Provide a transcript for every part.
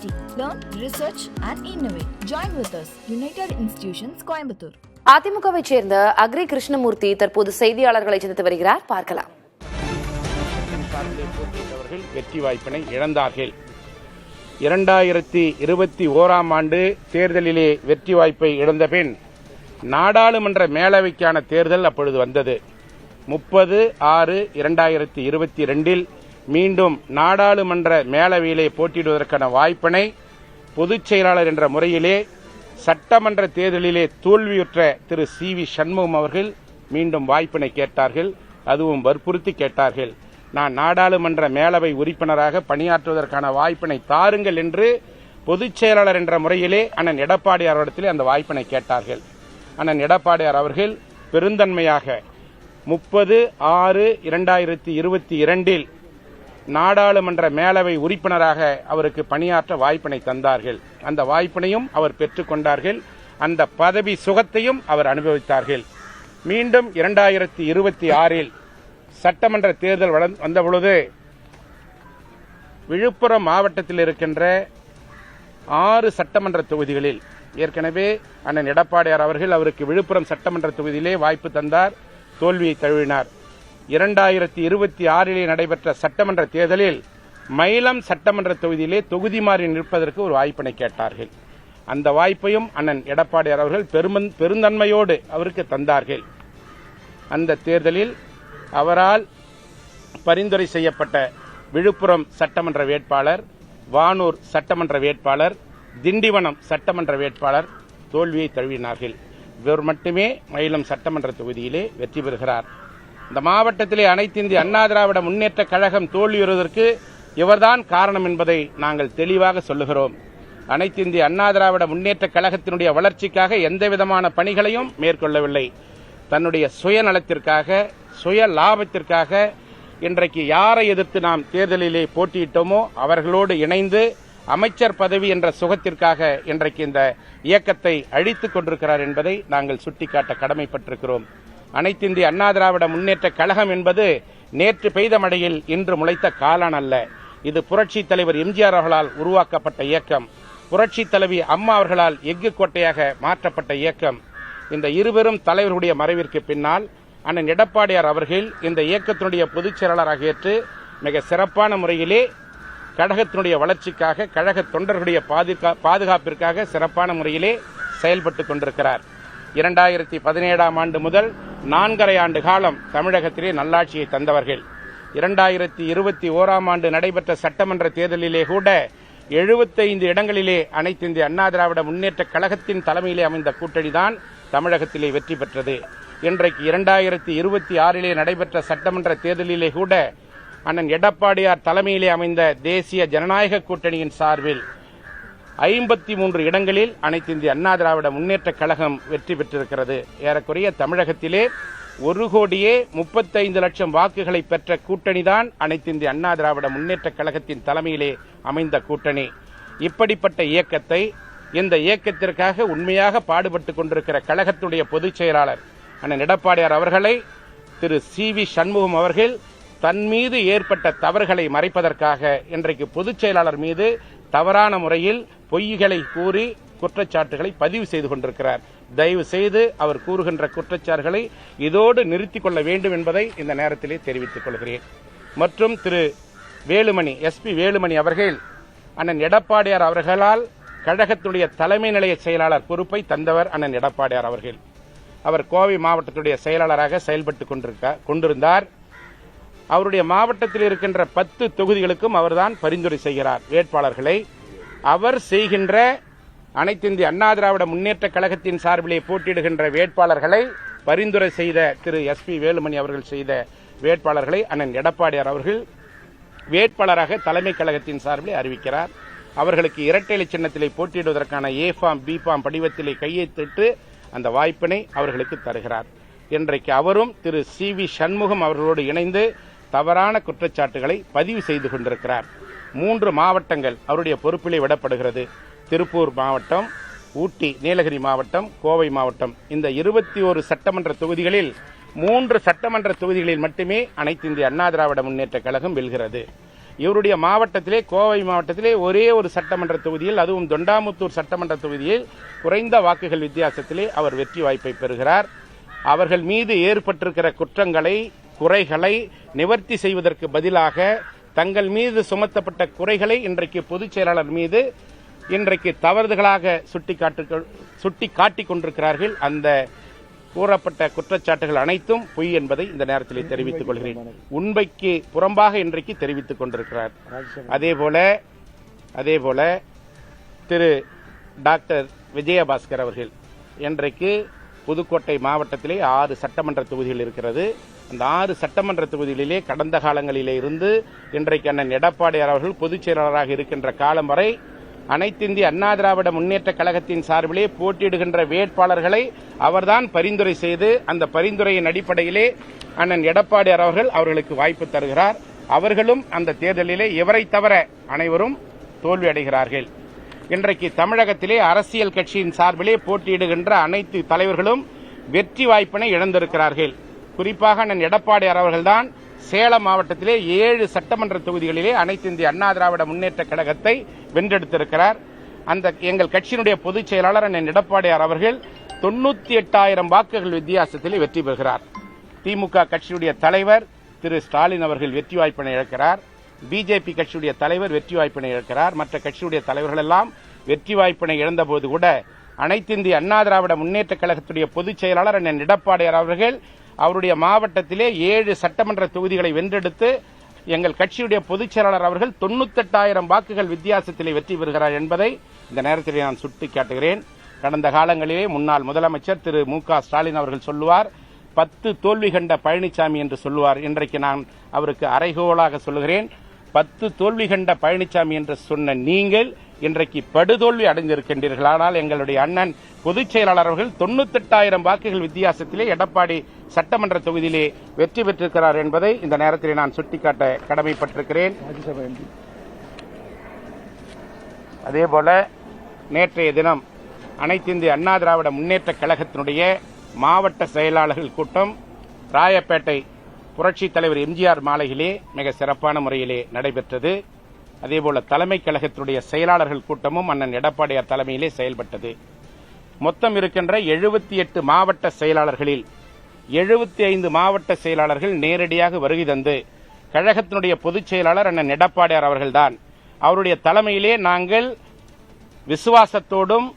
University. Learn, research and innovate. Join with us. United Institutions, Coimbatore. அதிமுகவை சேர்ந்த agri Krishnamurthy தற்போது செய்தியாளர்களை சந்தித்து வருகிறார். பார்க்கலாம். வெற்றி வாய்ப்பினை இழந்தார்கள். 2021 ஆண்டு தேர்தலிலே வெற்றி வாய்ப்பை இழந்த பின் நாடாளுமன்ற மேலவைக்கான தேர்தல் அப்பொழுது வந்தது. 30/6/2022 மீண்டும் நாடாளுமன்ற மேலவையிலே போட்டியிடுவதற்கான வாய்ப்பினை பொதுச் செயலாளர் என்ற முறையிலே சட்டமன்ற தேர்தலிலே தோல்வியுற்ற திரு சி.வி. சண்முகம் அவர்கள் மீண்டும் வாய்ப்பினை கேட்டார்கள். அதுவும் வற்புறுத்தி கேட்டார்கள். நான் நாடாளுமன்ற மேலவை உறுப்பினராக பணியாற்றுவதற்கான வாய்ப்பினை தாருங்கள் என்று பொதுச் செயலாளர் என்ற முறையிலே அண்ணன் எடப்பாடியார் இடத்திலே அந்த வாய்ப்பினை கேட்டார்கள். அண்ணன் எடப்பாடியார் அவர்கள் பெருந்தன்மையாக 30/6/2022 நாடாளுமன்ற மேலவை உறுப்பினராக அவருக்கு பணியாற்ற வாய்ப்பினை தந்தார்கள். அந்த வாய்ப்பினையும் அவர் பெற்றுக் கொண்டார்கள். அந்த பதவி சுகத்தையும் அவர் அனுபவித்தார்கள். மீண்டும் 2026 சட்டமன்ற தேர்தல் வந்தபொழுது விழுப்புரம் மாவட்டத்தில் இருக்கின்ற 6 சட்டமன்ற தொகுதிகளில் ஏற்கனவே அண்ணன் எடப்பாடியார் அவர்கள் அவருக்கு விழுப்புரம் சட்டமன்ற தொகுதியிலே வாய்ப்பு தந்தார். தோல்வியை தழுவினார். 2026 நடைபெற்ற சட்டமன்ற தேர்தலில் மயிலம் சட்டமன்ற தொகுதியிலே தொகுதி மாறி நிற்பதற்கு ஒரு வாய்ப்பினை கேட்டார்கள். அந்த வாய்ப்பையும் அண்ணன் எடப்பாடியார் அவர்கள் பெருந்தன்மையோடு அவருக்கு தந்தார்கள். அந்த தேர்தலில் அவரால் பரிந்துரை செய்யப்பட்ட விழுப்புரம் சட்டமன்ற வேட்பாளர், வானூர் சட்டமன்ற வேட்பாளர், திண்டிவனம் சட்டமன்ற வேட்பாளர் தோல்வியை தழுவினார்கள். இவர் மட்டுமே மயிலம் சட்டமன்ற தொகுதியிலே வெற்றி பெறுகிறார். இந்த மாவட்டத்திலே அனைத்து இந்திய அண்ணா திராவிட முன்னேற்ற கழகம் தோல்வியுறுவதற்கு இவர்தான் காரணம் என்பதை நாங்கள் தெளிவாக சொல்லுகிறோம். அனைத்து இந்திய அண்ணா திராவிட முன்னேற்ற கழகத்தினுடைய வளர்ச்சிக்காக எந்தவிதமான பணிகளையும் மேற்கொள்ளவில்லை. தன்னுடைய சுயநலத்திற்காக, சுய லாபத்திற்காக இன்றைக்கு யாரை எதிர்த்து நாம் தேர்தலிலே போட்டியிட்டோமோ அவர்களோடு இணைந்து அமைச்சர் பதவி என்ற சுகத்திற்காக இன்றைக்கு இந்த இயக்கத்தை அழித்துக் கொண்டிருக்கிறார் என்பதை நாங்கள் சுட்டிக்காட்ட கடமைப்பட்டிருக்கிறோம். அனைத்து இந்திய அண்ணா திராவிட முன்னேற்ற கழகம் என்பது நேற்று பெய்த மழையில் இன்று முளைத்த காளான் அல்ல. இது புரட்சித் தலைவர் எம்ஜிஆர் அவர்களால் உருவாக்கப்பட்ட இயக்கம். புரட்சித் தலைவி அம்மா அவர்களால் எஃகு கோட்டையாக மாற்றப்பட்ட இயக்கம். இந்த இருவரும் தலைவர்களுடைய மறைவிற்கு பின்னால் அண்ணன் எடப்பாடியார் அவர்கள் இந்த இயக்கத்தினுடைய பொதுச் செயலாளராக ஏற்று மிக சிறப்பான முறையிலே கழகத்தினுடைய வளர்ச்சிக்காக, கழக தொண்டர்களுடைய பாதுகாப்பிற்காக சிறப்பான முறையிலே செயல்பட்டுக் கொண்டிருக்கிறார். 2017 ஆண்டு முதல் 4.5 ஆண்டு காலம் தமிழகத்திலே நல்லாட்சியை தந்தவர்கள். 2021 ஆண்டு நடைபெற்ற சட்டமன்ற தேர்தலிலே கூட 75 இடங்களிலே அனைத்து இந்திய அண்ணா திராவிட முன்னேற்ற கழகத்தின் தலைமையிலே அமைந்த கூட்டணிதான் தமிழகத்திலே வெற்றி பெற்றது. இன்றைக்கு 2026 நடைபெற்ற சட்டமன்ற தேர்தலிலே கூட அண்ணன் எடப்பாடியார் தலைமையிலே அமைந்த தேசிய ஜனநாயக கூட்டணியின் சார்பில் 53 இடங்களில் அனைத்து இந்திய அண்ணா திராவிட முன்னேற்ற கழகம் வெற்றி பெற்றிருக்கிறது. ஏறக்குறைய தமிழகத்திலே 1,35,00,000 வாக்குகளை பெற்ற கூட்டணிதான் அனைத்து இந்திய அண்ணா திராவிட முன்னேற்ற கழகத்தின் தலைமையிலே அமைந்த கூட்டணி. இப்படிப்பட்ட இயக்கத்தை, இந்த இயக்கத்திற்காக உண்மையாக பாடுபட்டுக் கொண்டிருக்கிற கழகத்துடைய பொதுச் செயலாளர் அண்ணன் எடப்பாடியார் அவர்களை திரு சி.வி. சண்முகம் அவர்கள் தன் மீது ஏற்பட்ட தவறுகளை மறைப்பதற்காக இன்றைக்கு பொதுச் செயலாளர் மீது தவறான முறையில் பொய்களை கூறி குற்றச்சாட்டுகளை பதிவு செய்து கொண்டிருக்கிறார். தயவு செய்து அவர் கூறுகின்ற குற்றச்சாட்டுகளை இதோடு நிறுத்திக் கொள்ள வேண்டும் என்பதை இந்த நேரத்திலே தெரிவித்துக் கொள்கிறேன். மற்றும் திரு வேலுமணி, எஸ்பி வேலுமணி அவர்கள் அண்ணன் எடப்பாடியார் அவர்களால் கழகத்துடைய தலைமை நிலைய செயலாளர் பொறுப்பை தந்தவர் அண்ணன் எடப்பாடியார் அவர்கள். அவர் கோவை மாவட்டத்துடைய செயலாளராக செயல்பட்டுக் கொண்டிருந்தார். அவருடைய மாவட்டத்தில் இருக்கின்ற 10 தொகுதிகளுக்கும் அவர்தான் பரிந்துரை செய்கிறார் வேட்பாளர்களை. அவர் செய்கின்ற அனைத்து இந்திய அண்ணா திராவிட முன்னேற்ற கழகத்தின் சார்பிலே போட்டியிடுகின்ற வேட்பாளர்களை பரிந்துரை செய்த திரு எஸ்பி வேலுமணி அவர்கள் செய்த வேட்பாளர்களை அண்ணன் எடப்பாடியார் அவர்கள் வேட்பாளராக தலைமை கழகத்தின் சார்பிலே அறிவிக்கிறார். அவர்களுக்கு இரட்டை இலை சின்னத்திலே போட்டியிடுவதற்கான ஏ ஃபார்ம், பி ஃபார்ம் படிவத்திலே கையெழுத்திட்டு அந்த வாய்ப்பினை அவர்களுக்கு தருகிறார். இன்றைக்கு அவரும் திரு சி.வி. சண்முகம் அவர்களோடு இணைந்து தவறான குற்றச்சாட்டுகளை பதிவு செய்து கொண்டிருக்கிறார். 3 மாவட்டங்கள் அவருடைய பொறுப்பிலே விடப்படுகிறது. திருப்பூர் மாவட்டம், ஊட்டி, நீலகிரி மாவட்டம், கோவை மாவட்டம். இந்த 21 சட்டமன்ற தொகுதிகளில் 3 சட்டமன்ற தொகுதிகளில் மட்டுமே அனைத்து இந்திய அண்ணா திராவிட முன்னேற்ற கழகம் வெல்கிறது. இவருடைய மாவட்டத்திலே, கோவை மாவட்டத்திலே ஒரே ஒரு சட்டமன்ற தொகுதியில், அதுவும் தொண்டாமுத்தூர் சட்டமன்ற தொகுதியில் குறைந்த வாக்குகள் வித்தியாசத்திலே அவர் வெற்றி வாய்ப்பை பெறுகிறார். அவர்கள் மீது ஏற்பட்டிருக்கிற குற்றங்களை, குறைகளை நிவர்த்தி செய்வதற்கு பதிலாக தங்கள் மீது சுமத்தப்பட்ட குறைகளை இன்றைக்கு பொதுச் செயலாளர் மீது இன்றைக்கு தவறுதலாக சுட்டிக்காட்டிக் கொண்டிருக்கிறார்கள். அந்த கூறப்பட்ட குற்றச்சாட்டுகள் அனைத்தும் பொய் என்பதை இந்த நேரத்தில் தெரிவித்துக் கொள்கிறேன். உண்மைக்கு புறம்பாக இன்றைக்கு தெரிவித்துக் கொண்டிருக்கிறார். அதேபோல திரு டாக்டர் விஜயபாஸ்கர் அவர்கள் இன்றைக்கு புதுக்கோட்டை மாவட்டத்திலே 6 சட்டமன்ற தொகுதிகள் இருக்கிறது. அந்த 6 சட்டமன்ற தொகுதிகளிலே கடந்த காலங்களிலே இருந்து இன்றைக்கு அண்ணன் எடப்பாடியார் அவர்கள் பொதுச் செயலாளராக இருக்கின்ற காலம் வரை அனைத்திந்திய அண்ணா திராவிட முன்னேற்ற கழகத்தின் சார்பிலே போட்டியிடுகின்ற வேட்பாளர்களை அவர்தான் பரிந்துரை செய்து, அந்த பரிந்துரையின் அடிப்படையிலே அண்ணன் எடப்பாடியார் அவர்கள் அவர்களுக்கு வாய்ப்பு தருகிறார். அவர்களும் அந்த தேர்தலிலே இவரை தவிர அனைவரும் தோல்வி அடைகிறார்கள். இன்றைக்கு தமிழகத்திலே அரசியல் கட்சியின் சார்பிலே போட்டியிடுகின்ற அனைத்து தலைவர்களும் வெற்றி வாய்ப்பினை இழந்திருக்கிறார்கள். குறிப்பாக அண்ணன் எடப்பாடியார் அவர்கள்தான் சேலம் மாவட்டத்திலே 7 சட்டமன்ற தொகுதிகளிலே அனைத்து இந்திய அண்ணா திராவிட முன்னேற்ற கழகத்தை வென்றெடுத்திருக்கிறார். அந்த எங்கள் கட்சியினுடைய பொதுச் செயலாளர் அண்ணன் எடப்பாடியார் அவர்கள் 98,000 வாக்குகள் வித்தியாசத்தில் வெற்றி பெறுகிறார். திமுக கட்சியுடைய தலைவர் திரு ஸ்டாலின் அவர்கள் வெற்றி வாய்ப்பினை இழக்கிறார். பிஜேபி கட்சியுடைய தலைவர் வெற்றி வாய்ப்பினை இழக்கிறார். மற்ற கட்சியுடைய தலைவர்கள் எல்லாம் வெற்றி வாய்ப்பினை இழந்தபோது கூட அனைத்து இந்திய அண்ணா திராவிட முன்னேற்ற கழகத்துடைய பொதுச் செயலாளர் அண்ணன் எடப்பாடியார் அவர்கள் அவருடைய மாவட்டத்திலே 7 சட்டமன்ற தொகுதிகளை வென்றெடுத்து எங்கள் கட்சியுடைய பொதுச் செயலாளர் அவர்கள் 98,000 வாக்குகள் வித்தியாசத்திலே வெற்றி பெறுகிறார் என்பதை இந்த நேரத்தில் நான் சுட்டிக்காட்டுகிறேன். கடந்த காலங்களிலே முன்னாள் முதலமைச்சர் திரு மு.க. ஸ்டாலின் அவர்கள் சொல்லுவார், 10 தோல்வி கண்ட பழனிசாமி என்று சொல்லுவார். இன்றைக்கு நான் அவருக்கு அறைகோலாக சொல்லுகிறேன், 10 தோல்வி கண்ட பழனிசாமி என்று சொன்ன நீங்கள் இன்றைக்கு படுதோல்வி அடைந்திருக்கின்றீர்கள். ஆனால் எங்களுடைய அண்ணன் பொதுச் செயலாளர் அவர்கள் 98,000 வாக்குகள் வித்தியாசத்திலே எடப்பாடி சட்டமன்ற தொகுதியிலே வெற்றி பெற்றிருக்கிறார் என்பதை இந்த நேரத்தில் நான் சுட்டிக்காட்ட கடமைப்பட்டிருக்கிறேன். அதேபோல நேற்றைய தினம் அனைத்து இந்திய அண்ணா திராவிட முன்னேற்ற கழகத்தினுடைய மாவட்ட செயலாளர்கள் கூட்டம் ராயப்பேட்டை புரட்சித் தலைவர் எம்ஜிஆர் மாளிகையிலே மிக சிறப்பான முறையிலே நடைபெற்றது. அதேபோல தலைமை கழகத்தினுடைய செயலாளர்கள் கூட்டமும் அண்ணன் எடப்பாடியார் தலைமையிலே செயல்பட்டது. மொத்தம் இருக்கின்ற 78 மாவட்ட செயலாளர்களில் 75 மாவட்ட செயலாளர்கள் நேரடியாக வருகை தந்து கழகத்தினுடைய பொதுச் செயலாளர் அண்ணன் எடப்பாடியார் அவர்கள்தான் அவருடைய தலைமையிலே நாங்கள் விசுவாசத்தோடும்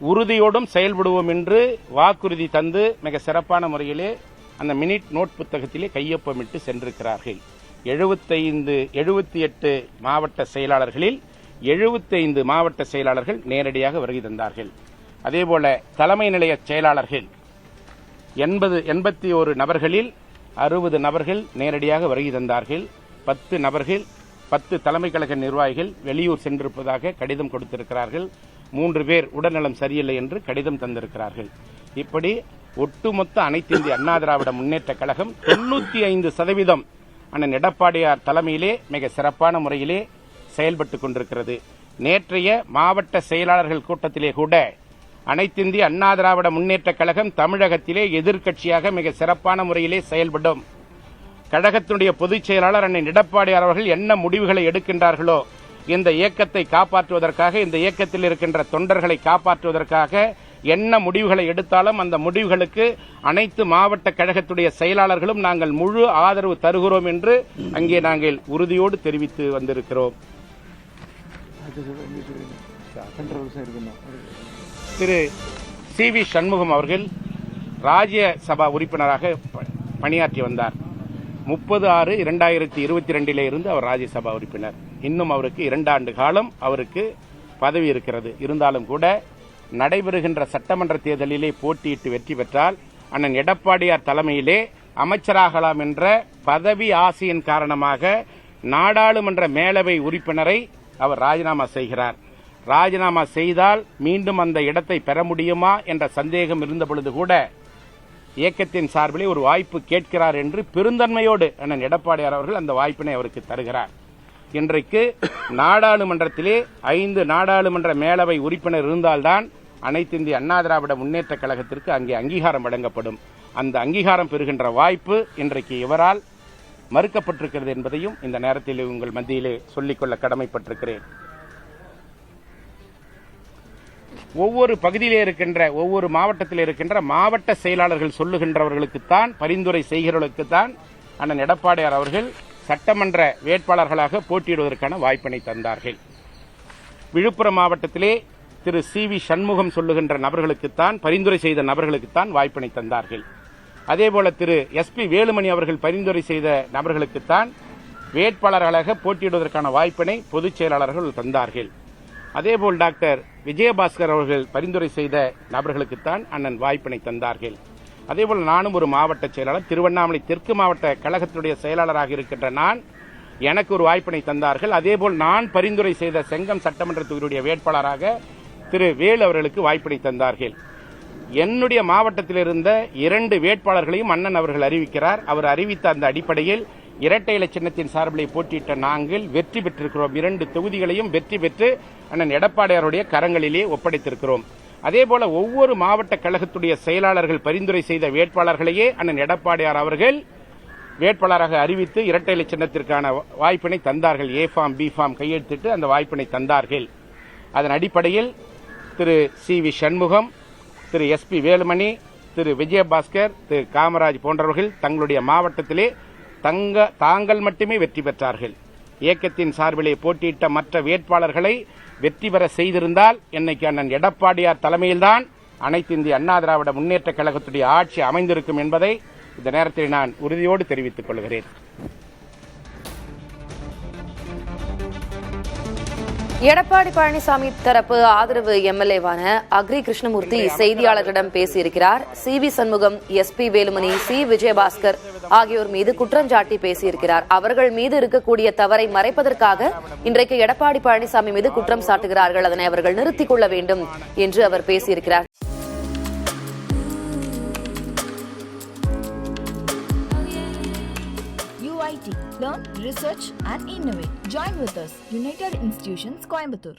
உறுதியோடும் செயல்படுவோம் என்று வாக்குறுதி தந்து மிக சிறப்பான முறையிலே அந்த மினிட் நோட் புத்தகத்திலே கையொப்பமிட்டு சென்றிருக்கிறார்கள். 78 மாவட்ட செயலாளர்களில் 75 மாவட்ட செயலாளர்கள் நேரடியாக வருகை தந்தார்கள். அதேபோல தலைமை நிலைய செயலாளர்கள் 81 நபர்களில் 60 நபர்கள் நேரடியாக வருகை தந்தார்கள். 10 நபர்கள் 10 தலைமை கழக நிர்வாகிகள் வெளியூர் சென்றிருப்பதாக கடிதம் கொடுத்திருக்கிறார்கள். 3 பேர் உடல்நலம் சரியில்லை என்று கடிதம் தந்திருக்கிறார்கள். இப்படி ஒட்டுமொத்த அனைத்து இந்திய அண்ணா திராவிட முன்னேற்ற கழகம் 95% அண்ணன் எடப்பாடியார் தலைமையிலே மிக சிறப்பான முறையிலே செயல்பட்டுக் கொண்டிருக்கிறது. நேற்றைய மாவட்ட செயலாளர்கள் கூட்டத்திலே கூட அனைத்து இந்திய அண்ணா திராவிட முன்னேற்ற கழகம் தமிழகத்திலே எதிர்க்கட்சியாக மிக சிறப்பான முறையிலே செயல்படும். கழகத்தினுடைய பொதுச் செயலாளர் அண்ணன் எடப்பாடியார் அவர்கள் என்ன முடிவுகளை எடுக்கின்றார்களோ இந்த இயக்கத்தை காப்பாற்றுவதற்காக, இந்த இயக்கத்தில் இருக்கின்ற தொண்டர்களை காப்பாற்றுவதற்காக என்ன முடிவுகளை எடுத்தாலும் அந்த முடிவுகளுக்கு அனைத்து மாவட்ட கழகத்துடைய செயலாளர்களும் நாங்கள் முழு ஆதரவு தருகிறோம் என்று அங்கே நாங்கள் உறுதியோடு தெரிவித்து வந்திருக்கிறோம். திரு சி.வி. சண்முகம் அவர்கள் ராஜ்யசபா உறுப்பினராக பணியாற்றி வந்தார். 30/6/2022 இருந்து அவர் ராஜ்யசபா உறுப்பினர். இன்னும் அவருக்கு 2 ஆண்டு காலம் அவருக்கு பதவி இருக்கிறது. இருந்தாலும் கூட நடைபெறுகின்ற சட்டமன்ற தேர்தலிலே போட்டியிட்டு வெற்றி பெற்றால் அண்ணன் எடப்பாடியார் தலைமையிலே அமைச்சராகலாம் என்ற பதவி ஆசையின் காரணமாக நாடாளுமன்ற மேலவை உறுப்பினரை அவர் ராஜினாமா செய்கிறார். ராஜினாமா செய்தால் மீண்டும் அந்த இடத்தை பெற முடியுமா என்ற சந்தேகம் இருந்தபொழுது கூட இயக்கத்தின் சார்பிலே ஒரு வாய்ப்பு கேட்கிறார் என்று பெருந்தன்மையோடு அண்ணன் எடப்பாடியார் அவர்கள் அந்த வாய்ப்பினை அவருக்கு தருகிறார். இன்றைக்கு நாடாளுமன்றத்திலே 5 நாடாளுமன்ற மேலவை உறுப்பினர் இருந்தால்தான் அனைத்து இந்திய அண்ணா திராவிட முன்னேற்ற கழகத்திற்கு அங்கே அங்கீகாரம் வழங்கப்படும். அந்த அங்கீகாரம் பெறுகின்ற வாய்ப்பு இன்றைக்கு இவரால் மறுக்கப்பட்டிருக்கிறது என்பதையும் இந்த நேரத்தில் உங்கள் மத்தியிலே சொல்லிக்கொள்ள கடமைப்பட்டிருக்கிறேன். ஒவ்வொரு பகுதியிலே இருக்கின்ற ஒவ்வொரு மாவட்டத்தில் இருக்கின்ற மாவட்ட செயலாளர்கள் சொல்லுகின்றவர்களுக்குத்தான், பரிந்துரை செய்கிறவர்களுக்குத்தான் அண்ணன் எடப்பாடியார் அவர்கள் சட்டமன்ற வேட்பாளர்களாக போட்டியிடுவதற்கான வாய்ப்பினை தந்தார்கள். விழுப்புரம் மாவட்டத்திலே திரு சி.வி. சண்முகம் சொல்லுகின்ற நபர்களுக்குத்தான், பரிந்துரை செய்த நபர்களுக்குத்தான் வாய்ப்பினை தந்தார்கள். அதேபோல திரு எஸ்.பி. வேலுமணி அவர்கள் பரிந்துரை செய்த நபர்களுக்குத்தான் வேட்பாளர்களாக போட்டியிடுவதற்கான வாய்ப்பினை பொதுச் செயலாளர்கள் தந்தார்கள். அதேபோல் டாக்டர் விஜயபாஸ்கர் அவர்கள் பரிந்துரை செய்த நபர்களுக்குத்தான் அண்ணன் வாய்ப்பினை தந்தார்கள். அதேபோல் நானும் ஒரு மாவட்ட செயலாளர், திருவண்ணாமலை தெற்கு மாவட்ட கழகத்தினுடைய செயலாளராக இருக்கின்ற நான், எனக்கு ஒரு வாய்ப்பினை தந்தார்கள். அதேபோல் நான் பரிந்துரை செய்த செங்கம் சட்டமன்ற தொகுதியுடைய வேட்பாளராக திரு வேலு அவர்களுக்கு வாய்ப்பினை தந்தார்கள். என்னுடைய மாவட்டத்தில் இருந்த 2 வேட்பாளர்களையும் அண்ணன் அவர்கள் அறிவிக்கிறார். அவர் அறிவித்த அந்த அடிப்படையில் இரட்டை இலை சின்னத்தின் சார்பிலே போட்டியிட்ட நாங்கள் வெற்றி பெற்றிருக்கிறோம். 2 தொகுதிகளையும் வெற்றி பெற்று அண்ணன் எடப்பாடியாருடைய கரங்களிலே ஒப்படைத்திருக்கிறோம். அதேபோல ஒவ்வொரு மாவட்ட கழகத்துடைய செயலாளர்கள் பரிந்துரை செய்த வேட்பாளர்களையே அண்ணன் எடப்பாடியார் அவர்கள் வேட்பாளராக அறிவித்து இரட்டை இலை சின்னத்திற்கான வாய்ப்பினை தந்தார்கள். ஏ ஃபார்ம் பி ஃபார்ம் கையெழுத்திட்டு அந்த வாய்ப்பினை தந்தார்கள். அதன் அடிப்படையில் திரு சி.வி. சண்முகம், திரு எஸ்.பி. வேலுமணி, திரு விஜயபாஸ்கர், திரு காமராஜ் போன்றவர்கள் தங்களுடைய மாவட்டத்திலே தாங்கள் மட்டுமே வெற்றி பெற்றார்கள். இயக்கத்தின் சார்பிலே போட்டியிட்ட மற்ற வேட்பாளர்களை வெற்றி பெற செய்திருந்தால் இன்னைக்கு அண்ணன் எடப்பாடியார் தலைமையில்தான் அனைத்து இந்திய அண்ணா திராவிட முன்னேற்ற கழகத்துடைய ஆட்சி அமைந்திருக்கும் என்பதை இந்த நேரத்தில் நான் உறுதியோடு தெரிவித்துக் கொள்கிறேன். எடப்பாடி பழனிசாமி தரப்பு ஆதரவு எம்எல்ஏவான அக்ரி கிருஷ்ணமூர்த்தி செய்தியாளர்களிடம் பேசியிருக்கிறார். CV. Shanmugam, S P. Velumani, C. Vijayabaskar ஆகியோர் மீது குற்றஞ்சாட்டி பேசியிருக்கிறார். அவர்கள் மீது இருக்கக்கூடிய தவறை மறைப்பதற்காக இன்றைக்கு எடப்பாடி பழனிசாமி மீது குற்றம் சாட்டுகிறார்கள். அதனை அவர்கள் நிறுத்திக் கொள்ள வேண்டும் என்று அவர் பேசியிருக்கிறார். UIT. Learn, research and innovate. Join with us. United Institutions, Coimbatore.